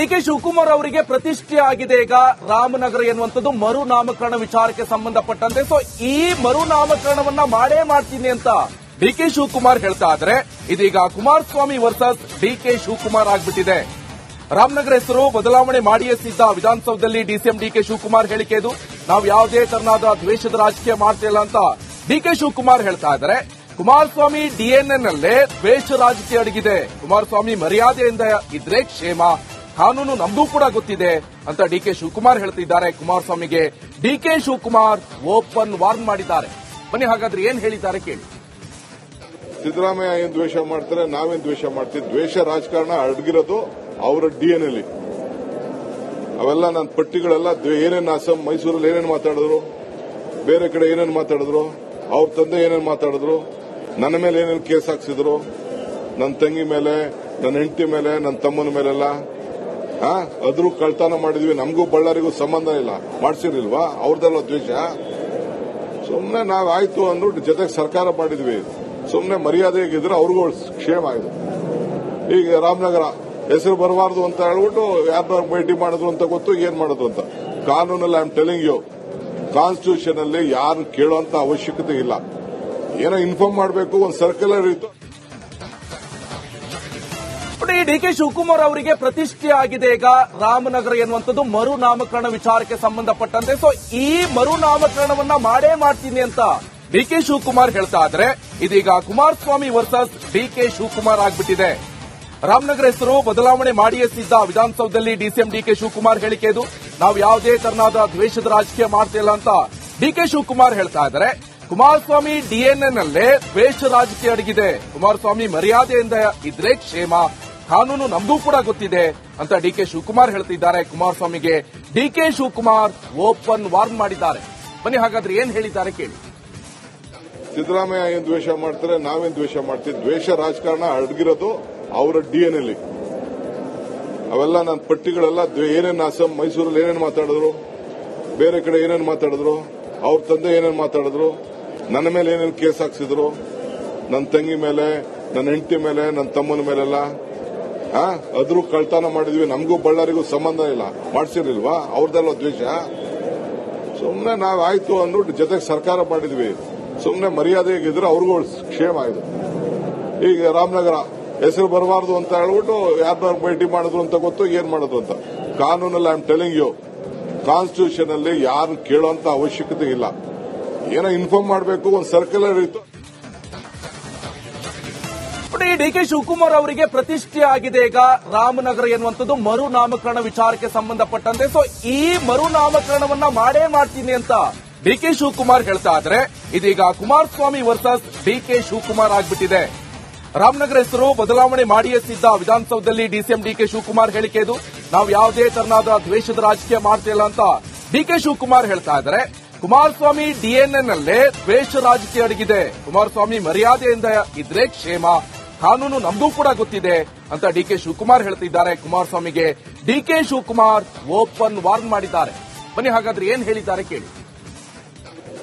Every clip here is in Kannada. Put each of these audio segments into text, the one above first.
ಡಿಕೆ ಶಿವಕುಮಾರ್ ಅವರಿಗೆ ಪ್ರತಿಷ್ಠೆ ಆಗಿದೆ ಈಗ ರಾಮನಗರ ಎನ್ನುವಂಥದ್ದು ಮರು ನಾಮಕರಣ ವಿಚಾರಕ್ಕೆ ಸಂಬಂಧಪಟ್ಟಂತೆ. ಸೊ ಈ ಮರು ನಾಮಕರಣವನ್ನ ಮಾಡೇ ಮಾಡ್ತೀನಿ ಅಂತ ಡಿಕೆ ಶಿವಕುಮಾರ್ ಹೇಳ್ತಾ ಇದ್ರೆ ಇದೀಗ ಕುಮಾರಸ್ವಾಮಿ ವರ್ಸಸ್ ಡಿಕೆ ಶಿವಕುಮಾರ್ ಆಗ್ಬಿಟ್ಟಿದೆ. ರಾಮನಗರ ಹೆಸರು ಬದಲಾವಣೆ ಮಾಡಿಯೇ ಸಿದ್ಧ. ವಿಧಾನಸೌಧದಲ್ಲಿ ಡಿಸಿಎಂ ಡಿಕೆ ಶಿವಕುಮಾರ್ ಹೇಳಿಕೆ ಇದು. ನಾವು ಯಾವುದೇ ತರನಾದ ದ್ವೇಷದ ರಾಜಕೀಯ ಮಾಡ್ತಿಲ್ಲ ಅಂತ ಡಿಕೆ ಶಿವಕುಮಾರ್ ಹೇಳ್ತಾ ಇದ್ದಾರೆ. ಕುಮಾರಸ್ವಾಮಿ ಡಿಎನ್ಎನಲ್ಲೇ ದ್ವೇಷ ರಾಜಕೀಯ ಅಡಗಿದೆ. ಕುಮಾರಸ್ವಾಮಿ ಮರ್ಯಾದೆಯಿಂದ ಇದ್ರೆ ಕ್ಷೇಮ, ಕಾನೂನು ನಮಗೂ ಕೂಡ ಗೊತ್ತಿದೆ ಅಂತ ಡಿಕೆ ಶಿವಕುಮಾರ್ ಹೇಳ್ತಿದ್ದಾರೆ. ಕುಮಾರಸ್ವಾಮಿಗೆ ಡಿಕೆ ಶಿವಕುಮಾರ್ ಓಪನ್ ವಾರ್ನ್ ಮಾಡಿದ್ದಾರೆ. ಬನ್ನಿ ಹಾಗಾದ್ರೆ ಏನ್ ಹೇಳಿದ್ದಾರೆ ಕೇಳಿ. ಸಿದ್ದರಾಮಯ್ಯ ಏನ್ ದ್ವೇಷ ಮಾಡ್ತಾರೆ, ನಾವೇನ್ ದ್ವೇಷ ಮಾಡ್ತೀವಿ. ದ್ವೇಷ ರಾಜಕಾರಣ ಅಡಗಿರೋದು ಅವರ ಡಿಎನ್ಎಲ್ಲಿ. ಅವೆಲ್ಲ ನನ್ನ ಪಟ್ಟಿಗಳೆಲ್ಲ ಏನೇನು ಅಸ್ಸಾಂ ಮೈಸೂರಲ್ಲಿ ಏನೇನು ಮಾತಾಡಿದ್ರು, ಬೇರೆ ಕಡೆ ಏನೇನು ಮಾತಾಡಿದ್ರು, ಅವ್ರ ತಂದೆ ಏನೇನು ಮಾತಾಡಿದ್ರು, ನನ್ನ ಮೇಲೆ ಏನೇನು ಕೇಸ್ ಹಾಕ್ಸಿದ್ರು, ನನ್ನ ತಂಗಿ ಮೇಲೆ, ನನ್ನ ಹೆಂಡತಿ ಮೇಲೆ, ನನ್ನ ತಮ್ಮನ ಮೇಲೆಲ್ಲ ಅದ್ರೂ ಕಳ್ತನ ಮಾಡಿದ್ವಿ. ನಮಗೂ ಬಳ್ಳಾರಿಗೂ ಸಂಬಂಧ ಇಲ್ಲ, ಮಾಡ್ಸಿರ್ಲಿಲ್ವಾ? ಅವ್ರದೆಲ್ಲ ದ್ವೇಷ. ಸುಮ್ಮನೆ ನಾವ್ ಆಯ್ತು ಅಂದ್ಬಿಟ್ಟು ಜೊತೆಗೆ ಸರ್ಕಾರ ಮಾಡಿದ್ವಿ. ಸುಮ್ಮನೆ ಮರ್ಯಾದೆಗಿದ್ರೆ ಅವ್ರಿಗೂ ಕ್ಷೇಮ ಆಗಿದೆ. ಈಗ ರಾಮನಗರ ಹೆಸರು ಬರಬಾರ್ದು ಅಂತ ಹೇಳ್ಬಿಟ್ಟು ಯಾರನ್ನ ಭೇಟಿ ಮಾಡಿದ್ರು ಅಂತ ಗೊತ್ತು, ಏನ್ ಮಾಡಿದ್ರು ಅಂತ. ಕಾನೂನಲ್ಲಿ I am telling you, constitution ಅಲ್ಲಿ ಯಾರು ಕೇಳುವಂತ ಅವಶ್ಯಕತೆ ಇಲ್ಲ. ಏನೋ ಇನ್ಫಾರ್ಮ್ ಮಾಡಬೇಕು, ಒಂದು ಸರ್ಕ್ಯುಲರ್ ಇತ್ತು. ಡಿಕೆ ಶಿವಕುಮಾರ್ ಅವರಿಗೆ ಪ್ರತಿಷ್ಠೆ ಆಗಿದೆ ಈಗ ರಾಮನಗರ ಎನ್ನುವಂಥದ್ದು ಮರು ನಾಮಕರಣ ವಿಚಾರಕ್ಕೆ ಸಂಬಂಧಪಟ್ಟಂತೆ. ಸೊ ಈ ಮರು ನಾಮಕರಣವನ್ನ ಮಾಡೇ ಮಾಡ್ತೀನಿ ಅಂತ ಡಿಕೆ ಶಿವಕುಮಾರ್ ಹೇಳ್ತಾ ಇದ್ರೆ ಇದೀಗ ಕುಮಾರಸ್ವಾಮಿ ವರ್ಸಸ್ ಡಿಕೆ ಶಿವಕುಮಾರ್ ಆಗ್ಬಿಟ್ಟಿದೆ. ರಾಮನಗರ ಹೆಸರು ಬದಲಾವಣೆ ಮಾಡಿಯೇ ಸಿದ್ಧ. ವಿಧಾನಸೌಧದಲ್ಲಿ ಡಿಸಿಎಂ ಡಿಕೆ ಶಿವಕುಮಾರ್ ಹೇಳಿಕೆ ಇದು. ನಾವು ಯಾವುದೇ ತರನಾದ ದ್ವೇಷದ ರಾಜಕೀಯ ಮಾಡ್ತಿಲ್ಲ ಅಂತ ಡಿಕೆ ಶಿವಕುಮಾರ್ ಹೇಳ್ತಾ ಇದ್ದಾರೆ. ಕುಮಾರಸ್ವಾಮಿ ಡಿಎನ್ಎನಲ್ಲೇ ದ್ವೇಷ ರಾಜಕೀಯ ಅಡಗಿದೆ. ಕುಮಾರಸ್ವಾಮಿ ಮರ್ಯಾದೆಯಿಂದ ಇದ್ರೆ ಕ್ಷೇಮ, ಕಾನೂನು ನಮಗೂ ಕೂಡ ಗೊತ್ತಿದೆ ಅಂತ ಡಿಕೆ ಶಿವಕುಮಾರ್ ಹೇಳ್ತಿದ್ದಾರೆ. ಕುಮಾರಸ್ವಾಮಿಗೆ ಡಿಕೆ ಶಿವಕುಮಾರ್ ಓಪನ್ ವಾರ್ನ್ ಮಾಡಿದ್ದಾರೆ. ಬನ್ನಿ ಹಾಗಾದ್ರೆ ಏನ್ ಹೇಳಿದ್ದಾರೆ ಕೇಳಿ. ಸಿದ್ದರಾಮಯ್ಯ ಏನ್ ದ್ವೇಷ ಮಾಡ್ತಾರೆ, ನಾವೇನ್ ದ್ವೇಷ ಮಾಡ್ತೀವಿ. ದ್ವೇಷ ರಾಜಕಾರಣ ಅಡಗಿರೋದು ಅವರ ಡಿಎನ್ಎಲ್ಲಿ. ಅವೆಲ್ಲ ನನ್ನ ಪಟ್ಟಿಗಳೆಲ್ಲ ಏನೇನು ಅಸ್ಸಾಂ ಮೈಸೂರಲ್ಲಿ ಏನೇನು ಮಾತಾಡಿದ್ರು, ಬೇರೆ ಕಡೆ ಏನೇನು ಮಾತಾಡಿದ್ರು, ಅವ್ರ ತಂದೆ ಏನೇನು ಮಾತಾಡಿದ್ರು, ನನ್ನ ಮೇಲೆ ಏನೇನು ಕೇಸ್ ಹಾಕ್ಸಿದ್ರು, ನನ್ನ ತಂಗಿ ಮೇಲೆ, ನನ್ನ ಹೆಂಡತಿ ಮೇಲೆ, ನನ್ನ ತಮ್ಮನ ಮೇಲೆಲ್ಲ ಅದ್ರೂ ಕಳ್ತನ ಮಾಡಿದ್ವಿ. ನಮಗೂ ಬಳ್ಳಾರಿಗೂ ಸಂಬಂಧ ಇಲ್ಲ, ಮಾಡ್ಸಿರ್ಲಿಲ್ವಾ? ಅವ್ರದೆಲ್ಲ ದ್ವೇಷ. ಸುಮ್ಮನೆ ನಾವ್ ಆಯ್ತು ಅಂದ್ಬಿಟ್ಟು ಜೊತೆಗೆ ಸರ್ಕಾರ ಮಾಡಿದ್ವಿ. ಸುಮ್ಮನೆ ಮರ್ಯಾದೆಗಿದ್ರೆ ಅವ್ರಿಗೂ ಕ್ಷೇಮ ಆಗಿದೆ. ಈಗ ರಾಮನಗರ ಹೆಸರು ಬರಬಾರ್ದು ಅಂತ ಹೇಳ್ಬಿಟ್ಟು ಯಾರನ್ನ ಭೇಟಿ ಮಾಡಿದ್ರು ಅಂತ ಗೊತ್ತು, ಏನ್ ಮಾಡಿದ್ರು ಅಂತ. ಕಾನೂನಲ್ಲಿ I am telling you, constitution ಅಲ್ಲಿ ಯಾರು ಕೇಳುವಂತ ಅವಶ್ಯಕತೆ ಇಲ್ಲ. ಏನೋ ಇನ್ಫಾರ್ಮ್ ಮಾಡಬೇಕು, ಒಂದು ಸರ್ಕ್ಯುಲರ್ ಇತ್ತು. ಡಿಕೆ ಶಿವಕುಮಾರ್ ಅವರಿಗೆ ಪ್ರತಿಷ್ಠೆ ಆಗಿದೆ ಈಗ ರಾಮನಗರ ಎನ್ನುವಂಥದ್ದು ಮರು ನಾಮಕರಣ ವಿಚಾರಕ್ಕೆ ಸಂಬಂಧಪಟ್ಟಂತೆ. ಸೊ ಈ ಮರು ನಾಮಕರಣವನ್ನ ಮಾಡೇ ಮಾಡ್ತೀನಿ ಅಂತ ಡಿಕೆ ಶಿವಕುಮಾರ್ ಹೇಳ್ತಾ ಇದ್ರೆ ಇದೀಗ ಕುಮಾರಸ್ವಾಮಿ ವರ್ಸಸ್ ಡಿಕೆ ಶಿವಕುಮಾರ್ ಆಗ್ಬಿಟ್ಟಿದೆ. ರಾಮನಗರ ಹೆಸರು ಬದಲಾವಣೆ ಮಾಡಿಯೇ ಸಿದ್ಧ. ವಿಧಾನಸೌಧದಲ್ಲಿ ಡಿಸಿಎಂ ಡಿಕೆ ಶಿವಕುಮಾರ್ ಹೇಳಿಕೆ ಇದು. ನಾವು ಯಾವುದೇ ತರನಾದ ದ್ವೇಷದ ರಾಜಕೀಯ ಮಾಡ್ತಿಲ್ಲ ಅಂತ ಡಿಕೆ ಶಿವಕುಮಾರ್ ಹೇಳ್ತಾ ಇದ್ದಾರೆ. ಕುಮಾರಸ್ವಾಮಿ ಡಿಎನ್ಎನಲ್ಲೇ ದ್ವೇಷ ರಾಜಕೀಯ ಅಡಗಿದೆ. ಕುಮಾರಸ್ವಾಮಿ ಮರ್ಯಾದೆಯಿಂದ ಇದ್ರೆ ಕ್ಷೇಮ, ಕಾನೂನು ನಮಗೂ ಕೂಡ ಗೊತ್ತಿದೆ ಅಂತ ಡಿಕೆ ಶಿವಕುಮಾರ್ ಹೇಳ್ತಿದ್ದಾರೆ. ಕುಮಾರಸ್ವಾಮಿಗೆ ಡಿಕೆ ಶಿವಕುಮಾರ್ ಓಪನ್ ವಾರ್ನ್ ಮಾಡಿದ್ದಾರೆ. ಬನ್ನಿ ಹಾಗಾದ್ರೆ ಏನ್ ಹೇಳಿದ್ದಾರೆ ಕೇಳಿ.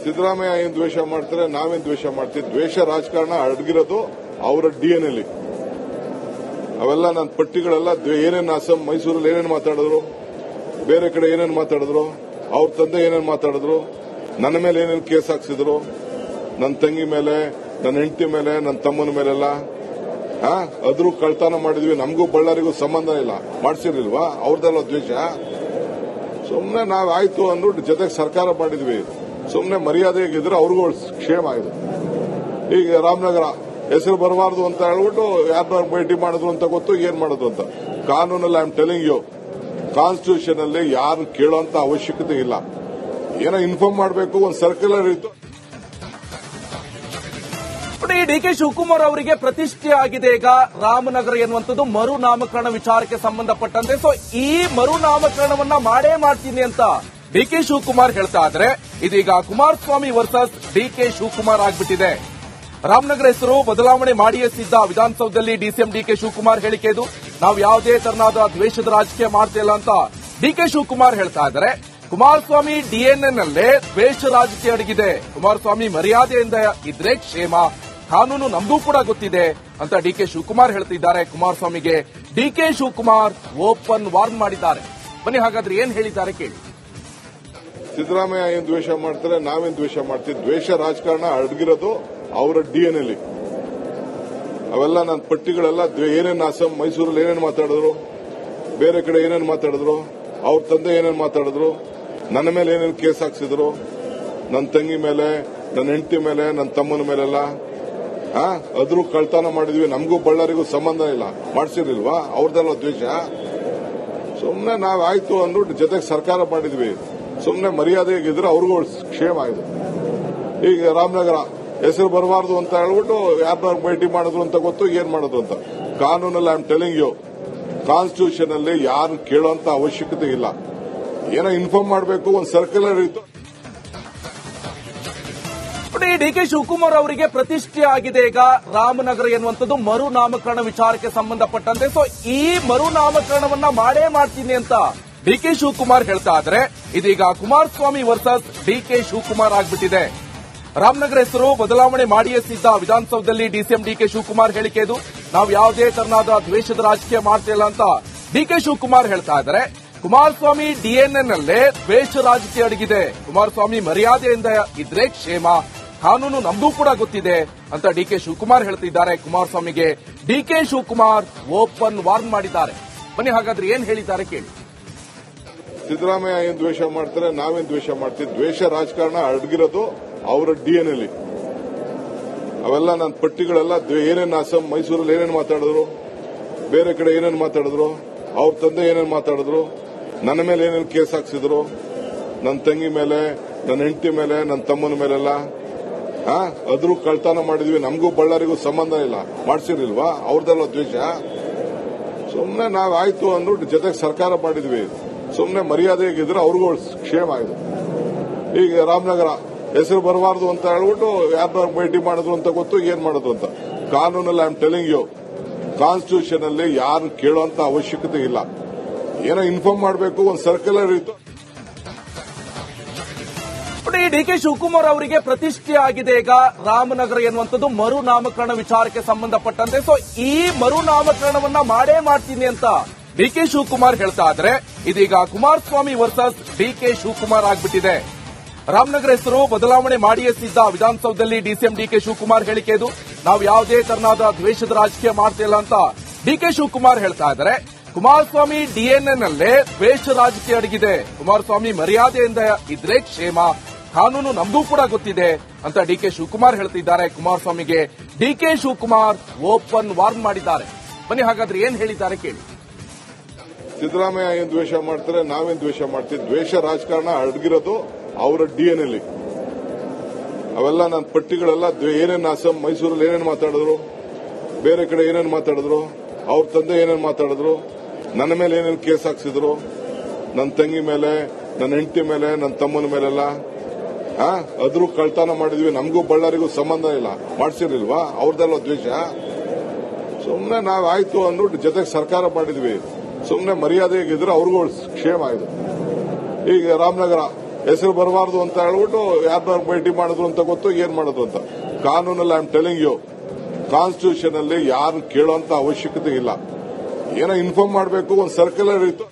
ಸಿದ್ದರಾಮಯ್ಯ ಏನ್ ದ್ವೇಷ ಮಾಡ್ತಾರೆ, ನಾವೇನ್ ದ್ವೇಷ ಮಾಡ್ತೀವಿ. ದ್ವೇಷ ರಾಜಕಾರಣ ಅಡಗಿರೋದು ಅವರ ಡಿಎನ್ಎಲ್ಲಿ. ಅವೆಲ್ಲ ನನ್ನ ಪಟ್ಟಿಗಳೆಲ್ಲ ಏನೇನು ಅಸ್ಸಾಂ ಮೈಸೂರಲ್ಲಿ ಏನೇನು ಮಾತಾಡಿದ್ರು, ಬೇರೆ ಕಡೆ ಏನೇನು ಮಾತಾಡಿದ್ರು, ಅವ್ರ ತಂದೆ ಏನೇನು ಮಾತಾಡಿದ್ರು, ನನ್ನ ಮೇಲೆ ಏನೇನು ಕೇಸ್ ಹಾಕ್ಸಿದ್ರು, ನನ್ನ ತಂಗಿ ಮೇಲೆ, ನನ್ನ ಹೆಂಡತಿ ಮೇಲೆ, ನನ್ನ ತಮ್ಮನ ಮೇಲೆಲ್ಲ ಅದ್ರೂ ಕಳ್ತನ ಮಾಡಿದ್ವಿ. ನಮಗೂ ಬಳ್ಳಾರಿಗೂ ಸಂಬಂಧ ಇಲ್ಲ, ಮಾಡ್ಸಿರ್ಲಿಲ್ವಾ? ಅವ್ರದೆಲ್ಲ ದ್ವೇಷ. ಸುಮ್ಮನೆ ನಾವ್ ಆಯ್ತು ಅಂದ್ಬಿಟ್ಟು ಜೊತೆಗೆ ಸರ್ಕಾರ ಮಾಡಿದ್ವಿ. ಸುಮ್ಮನೆ ಮರ್ಯಾದೆಗಿದ್ರೆ ಅವ್ರಿಗೂ ಕ್ಷೇಮ ಆಗಿದೆ. ಈಗ ರಾಮನಗರ ಹೆಸರು ಬರಬಾರ್ದು ಅಂತ ಹೇಳ್ಬಿಟ್ಟು ಯಾರನ್ನ ಭೇಟಿ ಮಾಡಿದ್ರು ಅಂತ ಗೊತ್ತು, ಏನ್ ಮಾಡಿದ್ರು ಅಂತ. ಕಾನೂನಲ್ಲಿ I am telling you, constitution ಅಲ್ಲಿ ಯಾರು ಕೇಳುವಂತ ಅವಶ್ಯಕತೆ ಇಲ್ಲ. ಏನೋ ಇನ್ಫಾರ್ಮ್ ಮಾಡಬೇಕು, ಒಂದು ಸರ್ಕ್ಯುಲರ್ ಇತ್ತು. ಡಿಕೆ ಶಿವಕುಮಾರ್ ಅವರಿಗೆ ಪ್ರತಿಷ್ಠೆ ಆಗಿದೆ ಈಗ ರಾಮನಗರ ಎನ್ನುವಂಥದ್ದು ಮರು ನಾಮಕರಣ ವಿಚಾರಕ್ಕೆ ಸಂಬಂಧಪಟ್ಟಂತೆ. ಸೊ ಈ ಮರು ನಾಮಕರಣವನ್ನ ಮಾಡೇ ಮಾಡ್ತೀನಿ ಅಂತ ಡಿಕೆ ಶಿವಕುಮಾರ್ ಹೇಳ್ತಾ ಇದ್ರೆ ಇದೀಗ ಕುಮಾರಸ್ವಾಮಿ ವರ್ಸಸ್ ಡಿಕೆ ಶಿವಕುಮಾರ್ ಆಗ್ಬಿಟ್ಟಿದೆ. ರಾಮನಗರ ಹೆಸರು ಬದಲಾವಣೆ ಮಾಡಿಯೇ ಸಿದ್ಧ. ವಿಧಾನಸೌಧದಲ್ಲಿ ಡಿಸಿಎಂ ಡಿಕೆ ಶಿವಕುಮಾರ್ ಹೇಳಿಕೆ ಇದು. ನಾವು ಯಾವುದೇ ತರನಾದ ದ್ವೇಷದ ರಾಜಕೀಯ ಮಾಡ್ತಿಲ್ಲ ಅಂತ ಡಿಕೆ ಶಿವಕುಮಾರ್ ಹೇಳ್ತಾ ಇದ್ದಾರೆ. ಕುಮಾರಸ್ವಾಮಿ ಡಿಎನ್ಎನಲ್ಲೇ ದ್ವೇಷ ರಾಜಕೀಯ ಅಡಗಿದೆ. ಕುಮಾರಸ್ವಾಮಿ ಮರ್ಯಾದೆಯಿಂದ ಇದ್ರೆ ಕ್ಷೇಮ, ಕಾನೂನು ನಮಗೂ ಕೂಡ ಗೊತ್ತಿದೆ ಅಂತ ಡಿಕೆ ಶಿವಕುಮಾರ್ ಹೇಳ್ತಿದ್ದಾರೆ. ಕುಮಾರಸ್ವಾಮಿಗೆ ಡಿಕೆ ಶಿವಕುಮಾರ್ ಓಪನ್ ವಾರ್ನ್ ಮಾಡಿದ್ದಾರೆ. ಬನ್ನಿ ಹಾಗಾದ್ರೆ ಏನ್ ಹೇಳಿದ್ದಾರೆ ಕೇಳಿ. ಸಿದ್ದರಾಮಯ್ಯ ಏನ್ ದ್ವೇಷ ಮಾಡ್ತಾರೆ, ನಾವೇನ್ ದ್ವೇಷ ಮಾಡ್ತೀವಿ. ದ್ವೇಷ ರಾಜಕಾರಣ ಅಡಗಿರೋದು ಅವರ ಡಿಎನ್ಎಲ್ಲಿ. ಅವೆಲ್ಲ ನನ್ನ ಪಟ್ಟಿಗಳೆಲ್ಲ ಏನೇನು ಅಸ್ಸಾಂ ಮೈಸೂರಲ್ಲಿ ಏನೇನು ಮಾತಾಡಿದ್ರು, ಬೇರೆ ಕಡೆ ಏನೇನು ಮಾತಾಡಿದ್ರು, ಅವ್ರ ತಂದೆ ಏನೇನು ಮಾತಾಡಿದ್ರು, ನನ್ನ ಮೇಲೆ ಏನೇನು ಕೇಸ್ ಹಾಕ್ಸಿದ್ರು, ನನ್ನ ತಂಗಿ ಮೇಲೆ, ನನ್ನ ಹೆಂಡತಿ ಮೇಲೆ, ನನ್ನ ತಮ್ಮನ ಮೇಲೆಲ್ಲ ಅದ್ರೂ ಕಳ್ತನ ಮಾಡಿದ್ವಿ. ನಮಗೂ ಬಳ್ಳಾರಿಗೂ ಸಂಬಂಧ ಇಲ್ಲ, ಮಾಡ್ಸಿರ್ಲಿಲ್ವಾ? ಅವ್ರದೆಲ್ಲ ದ್ವೇಷ. ಸುಮ್ಮನೆ ನಾವ್ ಆಯ್ತು ಅಂದ್ಬಿಟ್ಟು ಜೊತೆಗೆ ಸರ್ಕಾರ ಮಾಡಿದ್ವಿ. ಸುಮ್ಮನೆ ಮರ್ಯಾದೆಗಿದ್ರೆ ಅವ್ರಿಗೂ ಕ್ಷೇಮ ಆಗಿದೆ. ಈಗ ರಾಮನಗರ ಹೆಸರು ಬರಬಾರ್ದು ಅಂತ ಹೇಳ್ಬಿಟ್ಟು ಯಾರನ್ನ ಭೇಟಿ ಮಾಡಿದ್ರು ಅಂತ ಗೊತ್ತು, ಏನ್ ಮಾಡಿದ್ರು ಅಂತ. ಕಾನೂನಲ್ಲಿ I am telling you, constitution ಅಲ್ಲಿ ಯಾರು ಕೇಳೋಂತ ಅವಶ್ಯಕತೆ ಇಲ್ಲ. ಏನೋ ಇನ್ಫಾರ್ಮ್ ಮಾಡಬೇಕು, ಒಂದು ಸರ್ಕ್ಯುಲರ್ ಇತ್ತು. ಡಿಕೆ ಶಿವಕುಮಾರ್ ಅವರಿಗೆ ಪ್ರತಿಷ್ಠೆ ಆಗಿದೆ ಈಗ ರಾಮನಗರ ಎನ್ನುವಂಥದ್ದು ಮರುನಾಮಕರಣ ವಿಚಾರಕ್ಕೆ ಸಂಬಂಧಪಟ್ಟಂತೆ. ಸೊ ಈ ಮರುನಾಮಕರಣವನ್ನ ಮಾಡೇ ಮಾಡ್ತೀನಿ ಅಂತ ಡಿಕೆ ಶಿವಕುಮಾರ್ ಹೇಳ್ತಾ ಇದ್ರೆ, ಇದೀಗ ಕುಮಾರಸ್ವಾಮಿ ವರ್ಸಸ್ ಡಿಕೆ ಶಿವಕುಮಾರ್ ಆಗ್ಬಿಟ್ಟಿದೆ. ರಾಮನಗರ ಹೆಸರು ಬದಲಾವಣೆ ಮಾಡಿಯೇ ಸಿದ್ಧ. ವಿಧಾನಸೌಧದಲ್ಲಿ ಡಿಸಿಎಂ ಡಿಕೆ ಶಿವಕುಮಾರ್ ಹೇಳಿಕೆ ಇದು. ನಾವು ಯಾವುದೇ ತರನಾದ ದ್ವೇಷದ ರಾಜಕೀಯ ಮಾಡ್ತಿಲ್ಲ ಅಂತ ಡಿಕೆ ಶಿವಕುಮಾರ್ ಹೇಳ್ತಾ ಇದ್ದಾರೆ. ಕುಮಾರಸ್ವಾಮಿ ಡಿಎನ್ಎನಲ್ಲೇ ದ್ವೇಷ ರಾಜಕೀಯ ಅಡಗಿದೆ. ಕುಮಾರಸ್ವಾಮಿ ಮರ್ಯಾದೆಯಿಂದ ಇದ್ರೆ ಕ್ಷೇಮ, ಕಾನೂನು ನಮಗೂ ಕೂಡ ಗೊತ್ತಿದೆ ಅಂತ ಡಿಕೆ ಶಿವಕುಮಾರ್ ಹೇಳ್ತಿದ್ದಾರೆ. ಕುಮಾರಸ್ವಾಮಿಗೆ ಡಿಕೆ ಶಿವಕುಮಾರ್ ಓಪನ್ ವಾರ್ನ್ ಮಾಡಿದ್ದಾರೆ. ಬನ್ನಿ ಹಾಗಾದ್ರೆ ಏನ್ ಹೇಳಿದ್ದಾರೆ ಕೇಳಿ. ಸಿದ್ದರಾಮಯ್ಯ ಏನ್ ದ್ವೇಷ ಮಾಡ್ತಾರೆ, ನಾವೇನ್ ದ್ವೇಷ ಮಾಡ್ತೀವಿ. ದ್ವೇಷ ರಾಜಕಾರಣ ಅಡಗಿರೋದು ಅವರ ಡಿಎನ್ಎಲ್ಲಿ. ಅವೆಲ್ಲ ನನ್ನ ಪಟ್ಟಿಗಳೆಲ್ಲ ಏನೇನು ಅಸ್ಸಾಂ ಮೈಸೂರಲ್ಲಿ ಏನೇನು ಮಾತಾಡಿದ್ರು, ಬೇರೆ ಕಡೆ ಏನೇನು ಮಾತಾಡಿದ್ರು, ಅವ್ರ ತಂದೆ ಏನೇನು ಮಾತಾಡಿದ್ರು, ನನ್ನ ಮೇಲೆ ಏನೇನು ಕೇಸ್ ಹಾಕ್ಸಿದ್ರು, ನನ್ನ ತಂಗಿ ಮೇಲೆ, ನನ್ನ ಹೆಂಡತಿ ಮೇಲೆ, ನನ್ನ ತಮ್ಮನ ಮೇಲೆಲ್ಲ ಅದ್ರೂ ಕಳ್ತನ ಮಾಡಿದ್ವಿ. ನಮಗೂ ಬಳ್ಳಾರಿಗೂ ಸಂಬಂಧ ಇಲ್ಲ, ಮಾಡ್ಸಿರ್ಲಿಲ್ವಾ? ಅವ್ರದೆಲ್ಲ ದ್ವೇಷ. ಸುಮ್ಮನೆ ನಾವ್ ಆಯ್ತು ಅಂದ್ಬಿಟ್ಟು ಜೊತೆಗೆ ಸರ್ಕಾರ ಮಾಡಿದ್ವಿ. ಸುಮ್ಮನೆ ಮರ್ಯಾದೆಗಿದ್ರೆ ಅವ್ರಿಗೂ ಕ್ಷೇಮ ಆಗಿದೆ. ಈಗ ರಾಮನಗರ ಹೆಸರು ಬರಬಾರ್ದು ಅಂತ ಹೇಳ್ಬಿಟ್ಟು ಯಾರನ್ನ ಭೇಟಿ ಮಾಡಿದ್ರು ಅಂತ ಗೊತ್ತು, ಏನ್ ಮಾಡಿದ್ರು ಅಂತ. ಕಾನೂನಲ್ಲಿ I am telling you, constitution ಅಲ್ಲಿ ಯಾರು ಕೇಳೋಂತ ಅವಶ್ಯಕತೆ ಇಲ್ಲ. ಏನೋ ಇನ್ಫಾರ್ಮ್ ಮಾಡಬೇಕು, ಒಂದು ಸರ್ಕ್ಯುಲರ್ ಇತ್ತು. ಡಿಕೆ ಶಿವಕುಮಾರ್ ಅವರಿಗೆ ಪ್ರತಿಷ್ಠೆ ಆಗಿದೆ ಈಗ ರಾಮನಗರ ಎನ್ನುವಂಥದ್ದು ಮರುನಾಮಕರಣ ವಿಚಾರಕ್ಕೆ ಸಂಬಂಧಪಟ್ಟಂತೆ. ಸೊ ಈ ಮರುನಾಮಕರಣವನ್ನ ಮಾಡೇ ಮಾಡ್ತೀನಿ ಅಂತ ಡಿಕೆ ಶಿವಕುಮಾರ್ ಹೇಳ್ತಾ ಇದ್ರೆ, ಇದೀಗ ಕುಮಾರಸ್ವಾಮಿ ವರ್ಸಸ್ ಡಿಕೆ ಶಿವಕುಮಾರ್ ಆಗ್ಬಿಟ್ಟಿದೆ. ರಾಮನಗರ ಹೆಸರು ಬದಲಾವಣೆ ಮಾಡಿಯೇ ಸಿದ್ಧ. ವಿಧಾನಸೌಧದಲ್ಲಿ ಡಿಸಿಎಂ ಡಿಕೆ ಶಿವಕುಮಾರ್ ಹೇಳಿಕೆ ಇದು. ನಾವು ಯಾವುದೇ ತರನಾದ ದ್ವೇಷದ ರಾಜಕೀಯ ಮಾಡ್ತಿಲ್ಲ ಅಂತ ಡಿಕೆ ಶಿವಕುಮಾರ್ ಹೇಳ್ತಾ ಇದ್ದಾರೆ. ಕುಮಾರಸ್ವಾಮಿ ಡಿಎನ್ಎನಲ್ಲೇ ದ್ವೇಷ ರಾಜಕೀಯ ಅಡಗಿದೆ. ಕುಮಾರಸ್ವಾಮಿ ಮರ್ಯಾದೆಯಿಂದ ಇದ್ರೆ ಕ್ಷೇಮ, ಕಾನೂನು ನಮಗೂ ಕೂಡ ಗೊತ್ತಿದೆ ಅಂತ ಡಿಕೆ ಶಿವಕುಮಾರ್ ಹೇಳ್ತಿದ್ದಾರೆ. ಕುಮಾರಸ್ವಾಮಿಗೆ ಡಿಕೆ ಶಿವಕುಮಾರ್ ಓಪನ್ ವಾರ್ನ್ ಮಾಡಿದ್ದಾರೆ. ಬನ್ನಿ ಹಾಗಾದ್ರೆ ಏನ್ ಹೇಳಿದ್ದಾರೆ ಕೇಳಿ. ಸಿದ್ದರಾಮಯ್ಯ ಏನ್ ದ್ವೇಷ ಮಾಡ್ತಾರೆ, ನಾವೇನ್ ದ್ವೇಷ ಮಾಡ್ತೀವಿ. ದ್ವೇಷ ರಾಜಕಾರಣ ಅಡಗಿರೋದು ಅವರ ಡಿಎನ್ಎಲ್ಲಿ. ಅವೆಲ್ಲ ನನ್ನ ಪಟ್ಟಿಗಳೆಲ್ಲ ಏನೇನು ಅಸ್ಸಾಂ ಮೈಸೂರಲ್ಲಿ ಏನೇನು ಮಾತಾಡಿದ್ರು, ಬೇರೆ ಕಡೆ ಏನೇನು ಮಾತಾಡಿದ್ರು, ಅವ್ರ ತಂದೆ ಏನೇನು ಮಾತಾಡಿದ್ರು, ನನ್ನ ಮೇಲೆ ಏನೇನು ಕೇಸ್ ಹಾಕ್ಸಿದ್ರು, ನನ್ನ ತಂಗಿ ಮೇಲೆ, ನನ್ನ ಹೆಂಡತಿ ಮೇಲೆ, ನನ್ನ ತಮ್ಮನ ಮೇಲೆಲ್ಲ ಅದ್ರೂ ಕಳ್ತನ ಮಾಡಿದ್ವಿ. ನಮಗೂ ಬಳ್ಳಾರಿಗೂ ಸಂಬಂಧ ಇಲ್ಲ, ಮಾಡ್ಸಿರ್ಲಿಲ್ವಾ? ಅವ್ರದೆಲ್ಲ ದ್ವೇಷ. ಸುಮ್ಮನೆ ನಾವ್ ಆಯ್ತು ಅಂದ್ಬಿಟ್ಟು ಜೊತೆಗೆ ಸರ್ಕಾರ ಮಾಡಿದ್ವಿ. ಸುಮ್ಮನೆ ಮರ್ಯಾದೆಗಿದ್ರೆ ಅವ್ರಿಗೂ ಕ್ಷೇಮ ಆಗಿದೆ. ಈಗ ರಾಮನಗರ ಹೆಸರು ಬರಬಾರ್ದು ಅಂತ ಹೇಳ್ಬಿಟ್ಟು ಯಾರನ್ನ ಭೇಟಿ ಮಾಡಿದ್ರು ಅಂತ ಗೊತ್ತು, ಏನ್ ಮಾಡಿದ್ರು ಅಂತ. ಕಾನೂನಲ್ಲಿ I am telling you, constitution ಅಲ್ಲಿ ಯಾರು ಕೇಳೋಂತ ಅವಶ್ಯಕತೆ ಇಲ್ಲ. ಏನೋ ಇನ್ಫಾರ್ಮ್ ಮಾಡಬೇಕು, ಒಂದು ಸರ್ಕ್ಯುಲರ್ ಇತ್ತು.